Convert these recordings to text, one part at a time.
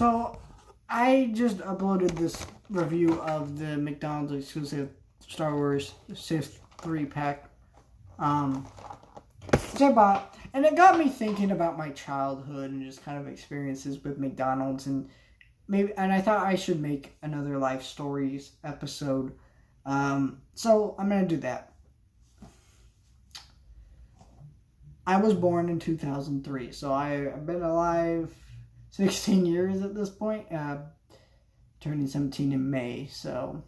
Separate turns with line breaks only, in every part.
So, I just uploaded this review of the McDonald's exclusive Star Wars Sith 3-pack, which I bought. And it got me thinking about my childhood and just kind of experiences with McDonald's. And I thought I should make another life stories episode. So, I'm going to do that. I was born in 2003, so I've been alive 16 years at this point, turning 17 in May, so,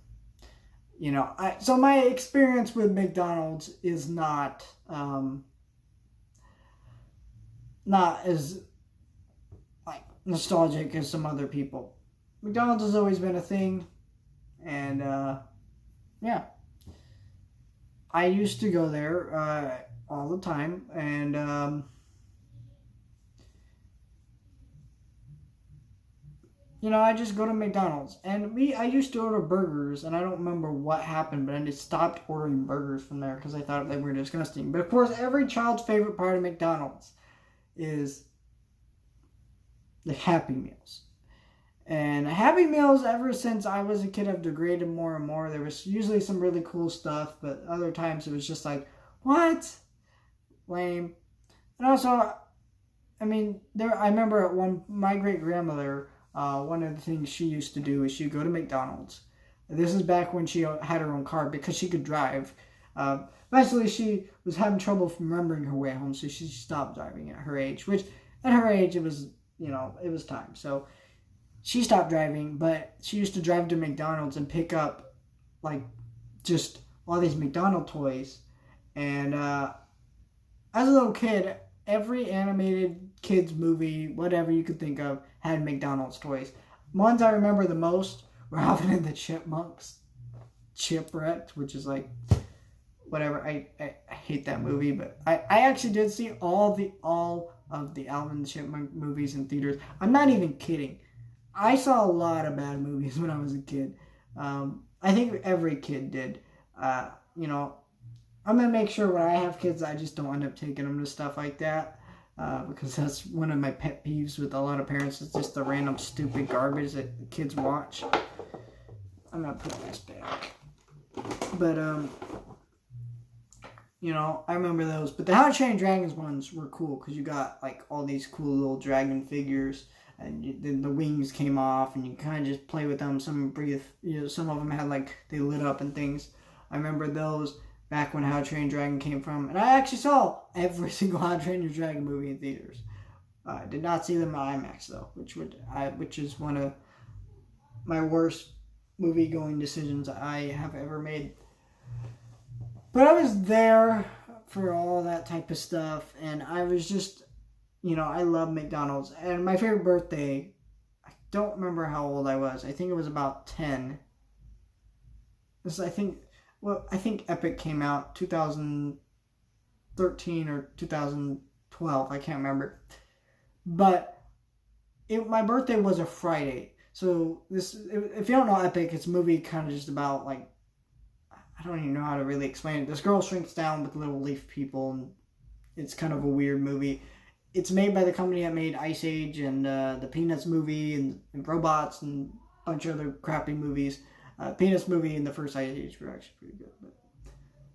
so my experience with McDonald's is not as, nostalgic as some other people. McDonald's has always been a thing, and, yeah. I used to go there, all the time, and, I just go to McDonald's, and I used to order burgers, and I don't remember what happened, but I just stopped ordering burgers from there, because I thought they were disgusting. But of course, every child's favorite part of McDonald's is the Happy Meals. And Happy Meals, ever since I was a kid, have degraded more and more. There was usually some really cool stuff, but other times it was just like, what? Lame. And also, I remember my great-grandmother, one of the things she used to do is she'd go to McDonald's. This is back when she had her own car because she could drive. Eventually, she was having trouble remembering her way home, so she stopped driving at her age, which at her age, it was, it was time. So she stopped driving, but she used to drive to McDonald's and pick up, just all these McDonald's toys. And as a little kid, every animated kids movie, whatever you could think of, had McDonald's toys. Ones I remember the most were Alvin and the Chipmunks, Chipwrecked, which is whatever. I hate that movie, but I actually did see all of the Alvin and the Chipmunk movies in theaters. I'm not even kidding. I saw a lot of bad movies when I was a kid. I think every kid did. I'm going to make sure when I have kids, I just don't end up taking them to stuff like that. Because that's one of my pet peeves with a lot of parents. It's just the random stupid garbage that the kids watch. I'm going to put this back. But, I remember those. But the How to Train Dragons ones were cool. Because you got, all these cool little dragon figures. And then the wings came off. And you kind of just play with them. Some breathe. Some of them had, they lit up and things. I remember those back when How to Train Your Dragon came from. And I actually saw every single How to Train Your Dragon movie in theaters. I did not see them in IMAX, though, which is one of my worst movie-going decisions I have ever made. But I was there for all that type of stuff, and I was just, I love McDonald's. And my favorite birthday, I don't remember how old I was. I think it was about 10. I think Epic came out 2013 or 2012. I can't remember. But my birthday was a Friday. So if you don't know Epic, it's a movie kind of just about, I don't even know how to really explain it. This girl shrinks down with little leaf people, and it's kind of a weird movie. It's made by the company that made Ice Age and the Peanuts movie and Robots and a bunch of other crappy movies. Peanuts movie and the first Ice Age were actually pretty good.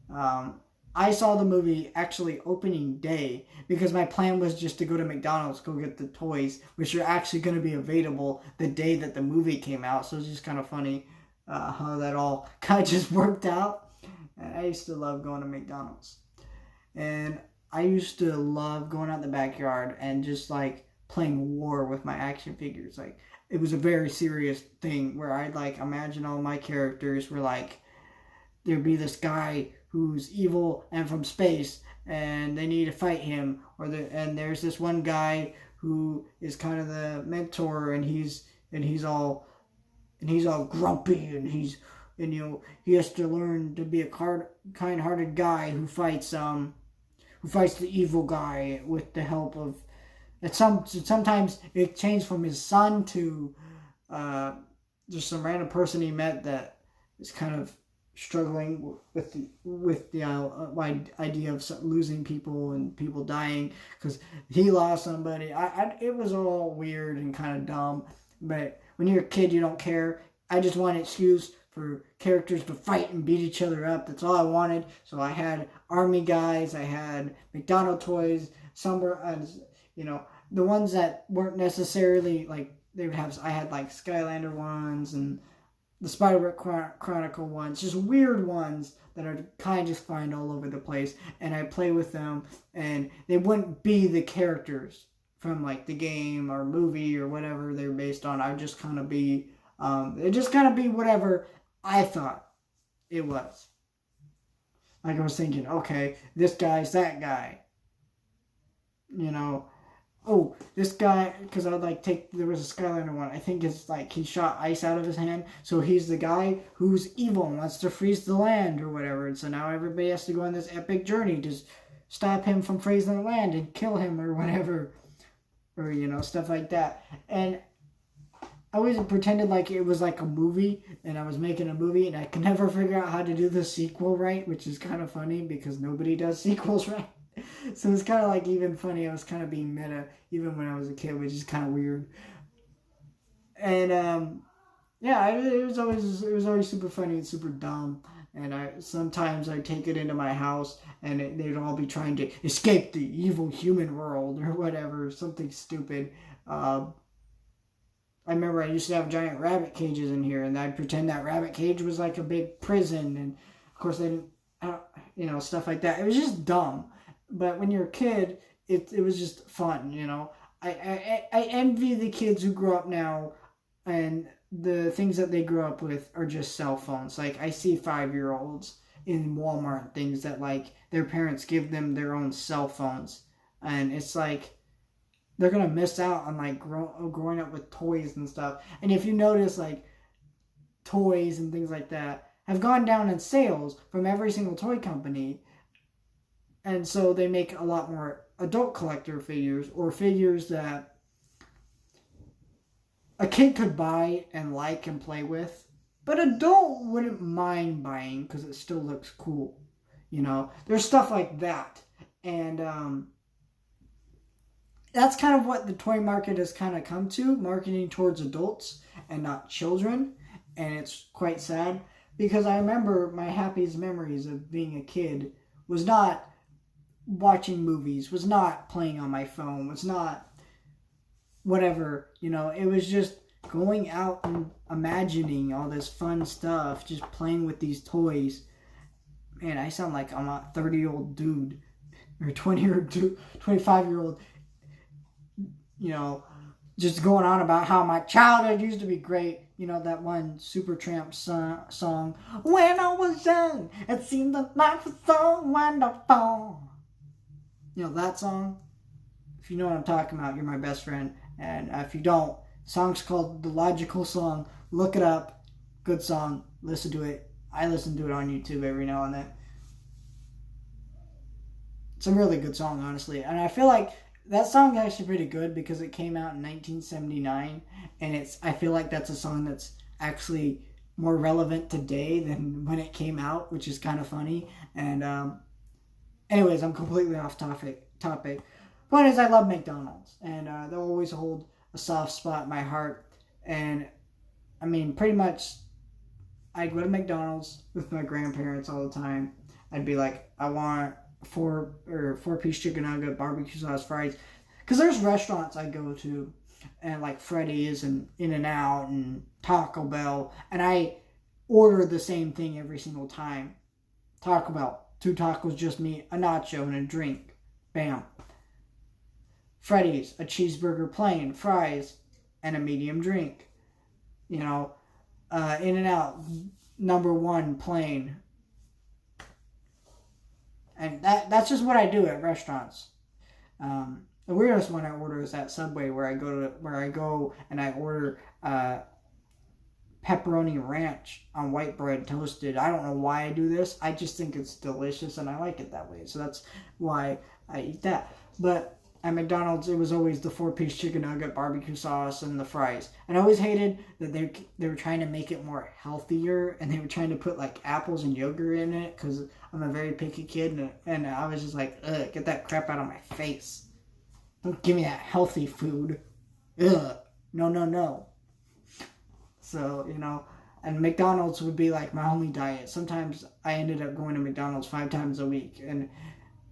But I saw the movie actually opening day because my plan was just to go to McDonald's, go get the toys, which are actually going to be available the day that the movie came out. So it's just kind of funny how that all kind of just worked out. And I used to love going to McDonald's. And I used to love going out in the backyard and just playing war with my action figures. It was a very serious thing where I'd imagine all my characters were there'd be this guy who's evil and from space and they need to fight him, and there's this one guy who is kind of the mentor, and he's all grumpy, and he has to learn to be a kind-hearted guy who fights the evil guy with the help of. Sometimes it changed from his son to just some random person he met that is kind of struggling with the idea of losing people and people dying because he lost somebody. It was all weird and kind of dumb. But when you're a kid, you don't care. I just want an excuse for characters to fight and beat each other up. That's all I wanted. So I had army guys, I had McDonald's toys, some were, the ones that weren't necessarily like, they would have, I had like Skylander ones and the Spider-Man Chronicle ones, just weird ones that I kind of just find all over the place. And I play with them, and they wouldn't be the characters from like the game or movie or whatever they're based on. I would just kind of be, it just kind of be whatever I thought it was. Like I was thinking, okay, this guy's that guy. Oh, this guy, because I would like there was a Skylander one. I think it's like he shot ice out of his hand. So he's the guy who's evil and wants to freeze the land or whatever. And so now everybody has to go on this epic journey to stop him from freezing the land and kill him or whatever. Or, stuff like that. And I always pretended like it was like a movie and I was making a movie, and I could never figure out how to do the sequel right, which is kind of funny because nobody does sequels right. So it's kind of like even funny. I was kind of being meta even when I was a kid, which is kind of weird. And it was always super funny and super dumb. And sometimes I take it into my house, and they'd all be trying to escape the evil human world or whatever, something stupid. I remember I used to have giant rabbit cages in here, and I'd pretend that rabbit cage was like a big prison, and of course they didn't, stuff like that. It was just dumb. But when you're a kid, it was just fun, I envy the kids who grow up now, and the things that they grew up with are just cell phones. Like, I see 5-year-olds in Walmart, things that, like, their parents give them their own cell phones. And it's like, they're going to miss out on, like, growing up with toys and stuff. And if you notice, like, toys and things like that have gone down in sales from every single toy company. And so they make a lot more adult collector figures, or figures that a kid could buy and like and play with, but an adult wouldn't mind buying because it still looks cool. There's stuff like that. And that's kind of what the toy market has kind of come to, marketing towards adults and not children. And it's quite sad, because I remember my happiest memories of being a kid was not watching movies, was not playing on my phone, was not whatever, it was just going out and imagining all this fun stuff, just playing with these toys. Man, I sound like I'm a 30-year-old dude, or 25-year-old, just going on about how my childhood used to be great. That one Supertramp song, when I was young, it seemed that life was so wonderful. That song. If you know what I'm talking about, you're my best friend. And if you don't, the song's called The Logical Song. Look it up. Good song. Listen to it. I listen to it on YouTube every now and then. It's a really good song, honestly. And I feel like that song is actually pretty good because it came out in 1979. And I feel like that's a song that's actually more relevant today than when it came out, which is kind of funny. And anyways, I'm completely off topic. Point is, I love McDonald's, and they'll always hold a soft spot in my heart. And I mean, pretty much, I'd go to McDonald's with my grandparents all the time. I'd be like, I want four-piece chicken nugget, barbecue sauce, fries. Because there's restaurants I go to, and like Freddy's and In-N-Out and Taco Bell, and I order the same thing every single time. Taco Bell, 2 tacos, just me, a nacho, and a drink. Bam. Freddy's, a cheeseburger plain, fries, and a medium drink. In-N-Out, number 1 plain. And that's just what I do at restaurants. The weirdest one I order is at Subway, where I go and I order pepperoni ranch on white bread toasted. I don't know why I do this. I just think it's delicious and I like it that way. So that's why I eat that. But at McDonald's, it was always the 4-piece chicken nugget, barbecue sauce, and the fries. And I always hated that they were trying to make it more healthier, and they were trying to put like apples and yogurt in it, because I'm a very picky kid, and I was just like, ugh, get that crap out of my face. Don't give me that healthy food. Ugh. No. So, and McDonald's would be like my only diet. Sometimes I ended up going to McDonald's 5 times a week. And,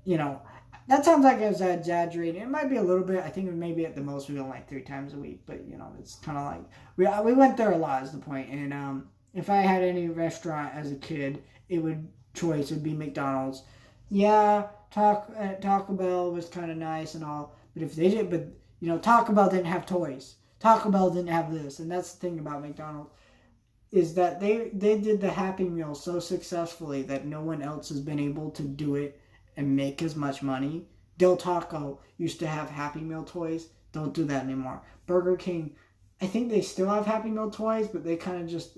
you know, that sounds like it was exaggerated. It might be a little bit. I think maybe at the most we went like 3 times a week. But, it's kind of like, we went there a lot is the point. And if I had any restaurant as a kid, choice would be McDonald's. Yeah, Taco Bell was kind of nice and all. But if they did, Taco Bell didn't have toys. Taco Bell didn't have this. And that's the thing about McDonald's, is that they did the Happy Meal so successfully that no one else has been able to do it and make as much money. Del Taco used to have Happy Meal toys. Don't do that anymore. Burger King, I think they still have Happy Meal toys, but they kind of just,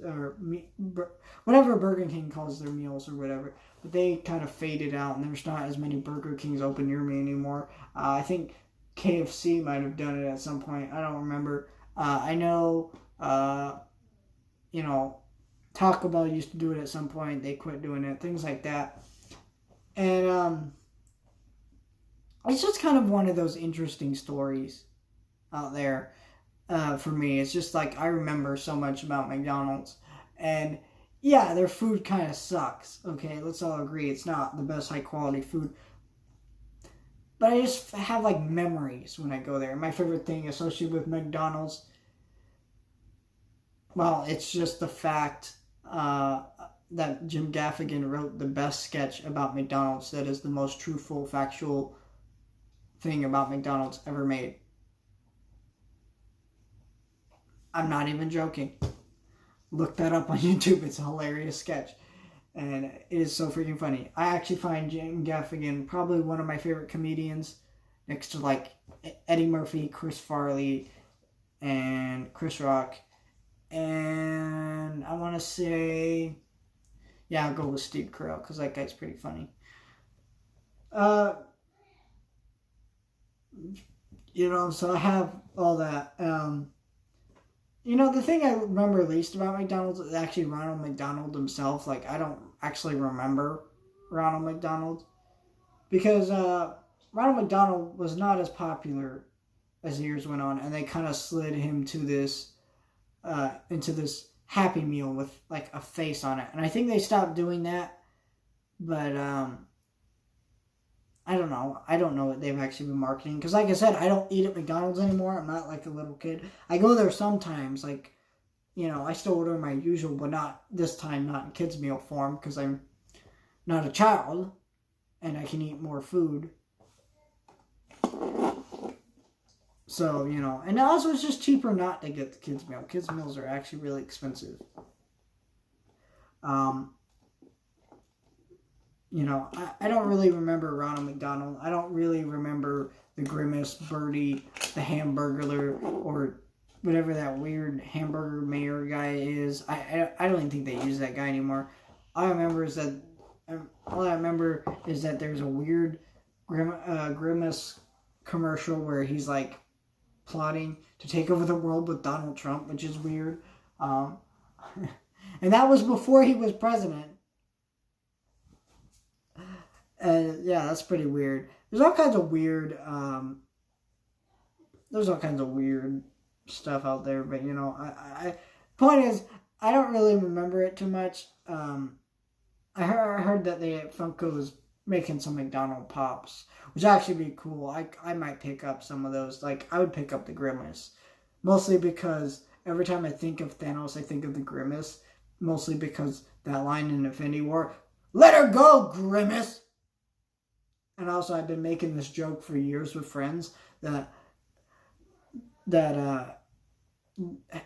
whatever Burger King calls their meals or whatever, but they kind of faded out, and there's not as many Burger Kings open near me anymore. I think KFC might have done it at some point. I don't remember. I know, Taco Bell used to do it at some point. They quit doing it. Things like that. And it's just kind of one of those interesting stories out there for me. It's just like I remember so much about McDonald's. And yeah, their food kind of sucks. Okay, let's all agree it's not the best high quality food. But I just have like memories when I go there. My favorite thing associated with McDonald's, well, it's just the fact that Jim Gaffigan wrote the best sketch about McDonald's that is the most truthful, factual thing about McDonald's ever made. I'm not even joking. Look that up on YouTube. It's a hilarious sketch. And it is so freaking funny. I actually find Jim Gaffigan probably one of my favorite comedians, next to like Eddie Murphy, Chris Farley, and Chris Rock. And I want to say, yeah, I'll go with Steve Carell because that guy's pretty funny. So I have all that. The thing I remember least about McDonald's is actually Ronald McDonald himself. Like, I don't actually remember Ronald McDonald because Ronald McDonald was not as popular as the years went on, and they kind of slid him to this into this Happy Meal with like a face on it. And I think they stopped doing that, but I don't know. I don't know what they've actually been marketing. Because like I said, I don't eat at McDonald's anymore. I'm not like a little kid. I go there sometimes. Like, I still order my usual, but not this time, not in kids meal form. Because I'm not a child. And I can eat more food. So, And also it's just cheaper not to get the kids meal. Kids meals are actually really expensive. I don't really remember Ronald McDonald. I don't really remember the Grimace, Birdie, the Hamburglar, or whatever that weird hamburger mayor guy is. I don't even think they use that guy anymore. All I remember is that there's a weird Grimace commercial where he's like plotting to take over the world with Donald Trump, which is weird. And that was before he was president. Yeah, that's pretty weird. There's all kinds of weird stuff out there, but point is, I don't really remember it too much. I heard that Funko was making some McDonald pops, which actually be cool. I might pick up some of those. Like, I would pick up the Grimace, mostly because every time I think of Thanos, I think of the Grimace, mostly because that line in Infinity War, "Let her go, Grimace!" And also, I've been making this joke for years with friends that there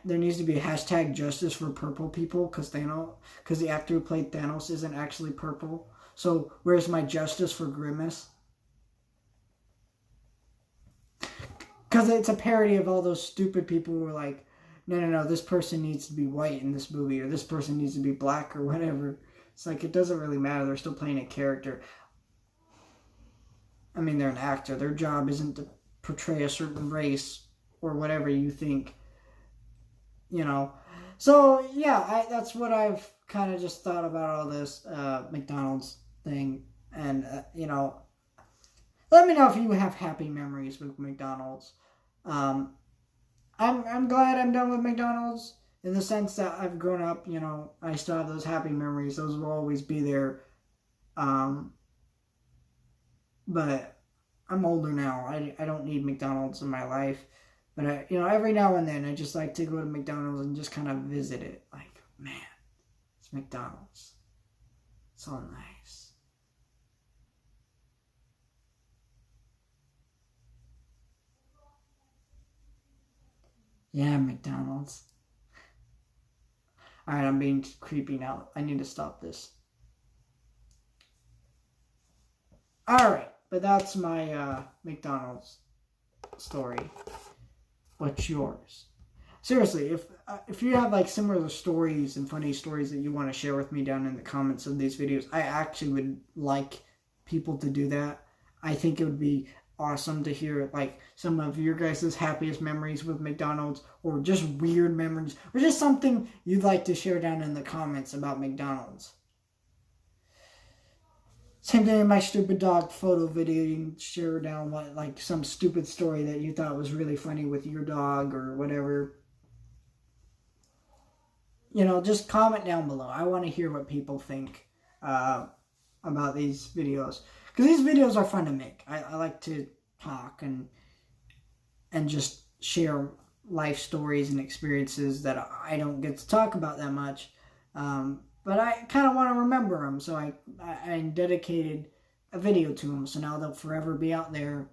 needs to be a hashtag justice for purple people because the actor who played Thanos isn't actually purple. So where's my justice for Grimace? Because it's a parody of all those stupid people who are like, no, this person needs to be white in this movie, or this person needs to be black, or whatever. It's like, it doesn't really matter. They're still playing a character. I mean, they're an actor. Their job isn't to portray a certain race or whatever you think, So, yeah, that's what I've kind of just thought about all this McDonald's thing. And, let me know if you have happy memories with McDonald's. I'm glad I'm done with McDonald's. in the sense that I've grown up, you know, I still have those happy memories. Those will always be there. But I'm older now. I don't need McDonald's in my life. But, you know, every now and then I just like to go to McDonald's and just kind of visit it. Like, man, it's McDonald's. So nice. Yeah, McDonald's. Alright, I'm being creepy now. I need to stop this. Alright, but that's my McDonald's story. What's yours? Seriously, if you have like similar stories and funny stories that you want to share with me down in the comments of these videos, I actually would like people to do that. I think it would be awesome to hear like some of your guys' happiest memories with McDonald's, or just weird memories, or just something you'd like to share down in the comments about McDonald's. Same thing in my stupid dog photo video. You can share down what, like some stupid story that you thought was really funny with your dog or whatever. You know, just comment down below. I want to hear what people think about these videos. Because these videos are fun to make. I like to talk and just share life stories and experiences that I don't get to talk about that much. But I kind of want to remember them. So I dedicated a video to them. So now they'll forever be out there